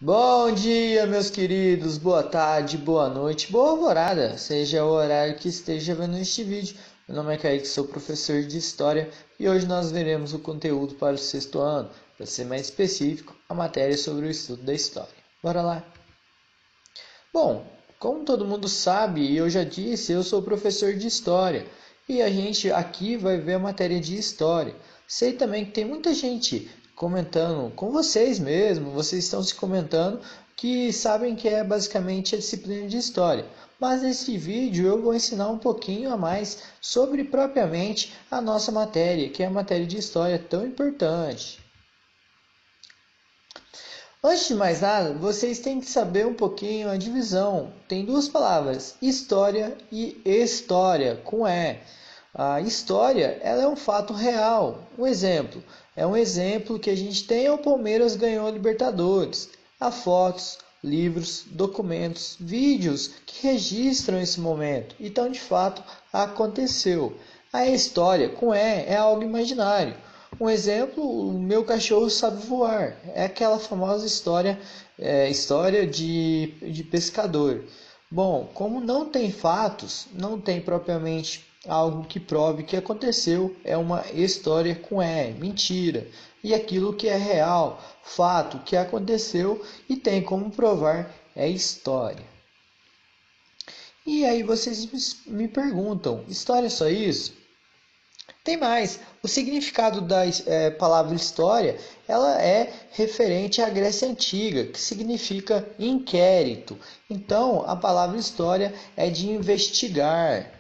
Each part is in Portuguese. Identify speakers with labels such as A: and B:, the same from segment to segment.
A: Bom dia, meus queridos, boa tarde, boa noite, boa alvorada, seja o horário que esteja vendo este vídeo. Meu nome é Kaique, sou professor de História e hoje nós veremos o conteúdo para o sexto ano, para ser mais específico, a matéria sobre o estudo da História. Bora lá! Bom, como todo mundo sabe e eu já disse, eu sou professor de História e a gente aqui vai ver a matéria de História. Sei também que tem muita gente comentando com vocês mesmo, vocês estão se comentando que sabem que é basicamente a disciplina de História. Mas nesse vídeo eu vou ensinar um pouquinho a mais sobre propriamente a nossa matéria, que é a matéria de História tão importante. Antes de mais nada, vocês têm que saber um pouquinho a divisão. Tem duas palavras, história e história, com E. A história, ela é um fato real. Um exemplo, é um exemplo que a gente tem é o Palmeiras ganhou a Libertadores. Há fotos, livros, documentos, vídeos que registram esse momento. Então, de fato, aconteceu. A história, com E, é algo imaginário. Um exemplo, o meu cachorro sabe voar. É aquela famosa história de pescador. Bom, como não tem fatos, não tem propriamente algo que prove que aconteceu, é uma história com mentira. E aquilo que é real, fato que aconteceu e tem como provar é história. E aí vocês me perguntam, história é só isso? Tem mais, o significado da palavra história, ela é referente à Grécia Antiga, que significa inquérito. Então, a palavra história é de investigar.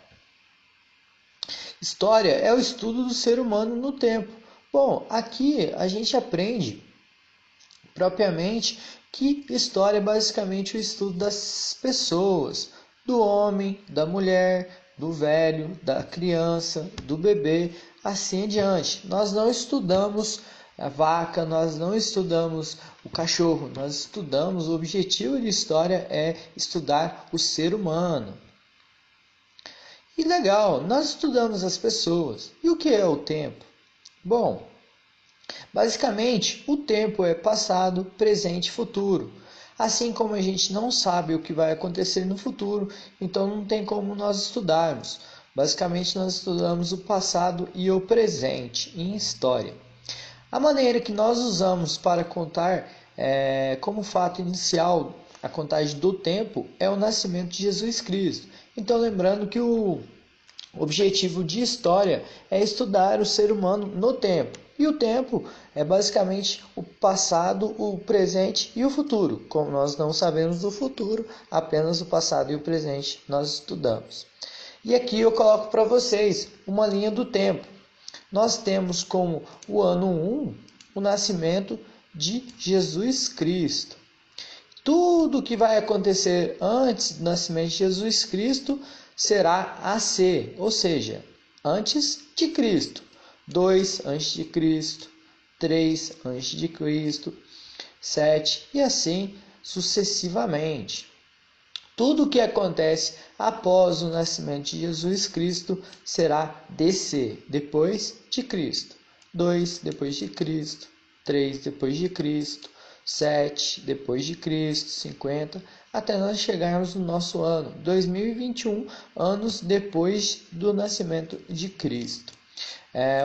A: História é o estudo do ser humano no tempo. Bom, aqui a gente aprende propriamente que história é basicamente o estudo das pessoas, do homem, da mulher, do velho, da criança, do bebê, assim em diante. Nós não estudamos a vaca, nós não estudamos o cachorro, nós estudamos, o objetivo de história é estudar o ser humano. E legal, nós estudamos as pessoas. E o que é o tempo? Bom, basicamente, o tempo é passado, presente e futuro. Assim como a gente não sabe o que vai acontecer no futuro, então não tem como nós estudarmos. Basicamente, nós estudamos o passado e o presente em história. A maneira que nós usamos para contar como fato inicial a contagem do tempo é o nascimento de Jesus Cristo. Então, lembrando que o objetivo de história é estudar o ser humano no tempo. E o tempo é basicamente o passado, o presente e o futuro. Como nós não sabemos do futuro, apenas o passado e o presente nós estudamos. E aqui eu coloco para vocês uma linha do tempo. Nós temos como o ano 1 o nascimento de Jesus Cristo. Tudo que vai acontecer antes do nascimento de Jesus Cristo será AC, ou seja, antes de Cristo. 2 antes de Cristo, 3 antes de Cristo, 7 e assim sucessivamente. Tudo o que acontece após o nascimento de Jesus Cristo será DC, depois de Cristo. 2 depois de Cristo, 3 depois de Cristo, 7 depois de Cristo, 50, até nós chegarmos no nosso ano 2021, anos depois do nascimento de Cristo.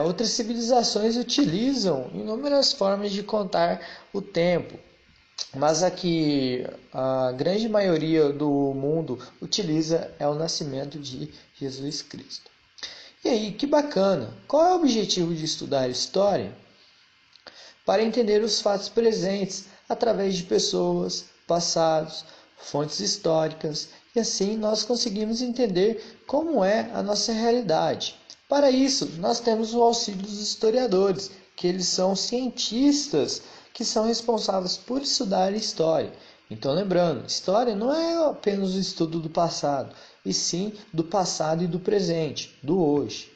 A: Outras civilizações utilizam inúmeras formas de contar o tempo, mas a que a grande maioria do mundo utiliza é o nascimento de Jesus Cristo. E aí, que bacana! Qual é o objetivo de estudar história? Para entender os fatos presentes através de pessoas, passados, fontes históricas, e assim nós conseguimos entender como é a nossa realidade. Para isso, nós temos o auxílio dos historiadores, que eles são cientistas que são responsáveis por estudar a história. Então, lembrando, história não é apenas o estudo do passado, e sim do passado e do presente, do hoje.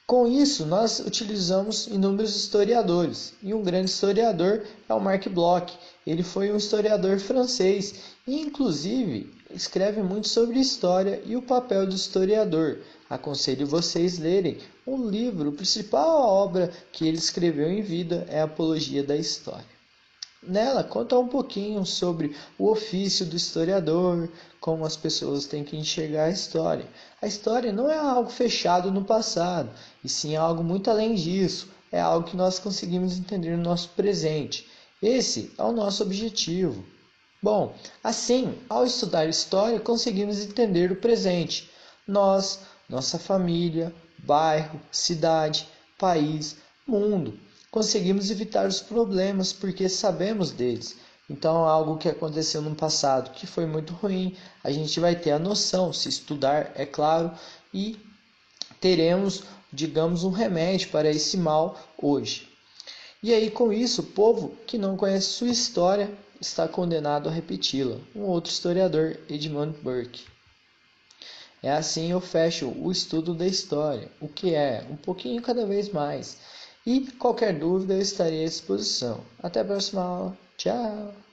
A: Com isso, nós utilizamos inúmeros historiadores, e um grande historiador é o Marc Bloch. Ele foi um historiador francês e, inclusive, escreve muito sobre história e o papel do historiador. Aconselho vocês lerem o livro, a principal obra que ele escreveu em vida é a Apologia da História. Nela conta um pouquinho sobre o ofício do historiador, como as pessoas têm que enxergar a história. A história não é algo fechado no passado, e sim algo muito além disso. É algo que nós conseguimos entender no nosso presente. Esse é o nosso objetivo. Bom, assim, ao estudar história, conseguimos entender o presente. Nós, nossa família, bairro, cidade, país, mundo. Conseguimos evitar os problemas porque sabemos deles. Então, algo que aconteceu no passado que foi muito ruim, a gente vai ter a noção, se estudar, é claro, e teremos, digamos, um remédio para esse mal hoje. E aí, com isso, o povo que não conhece sua história está condenado a repeti-la. Um outro historiador, Edmund Burke. É assim eu fecho o estudo da história, o que é, um pouquinho cada vez mais. E qualquer dúvida eu estarei à disposição. Até a próxima aula. Tchau!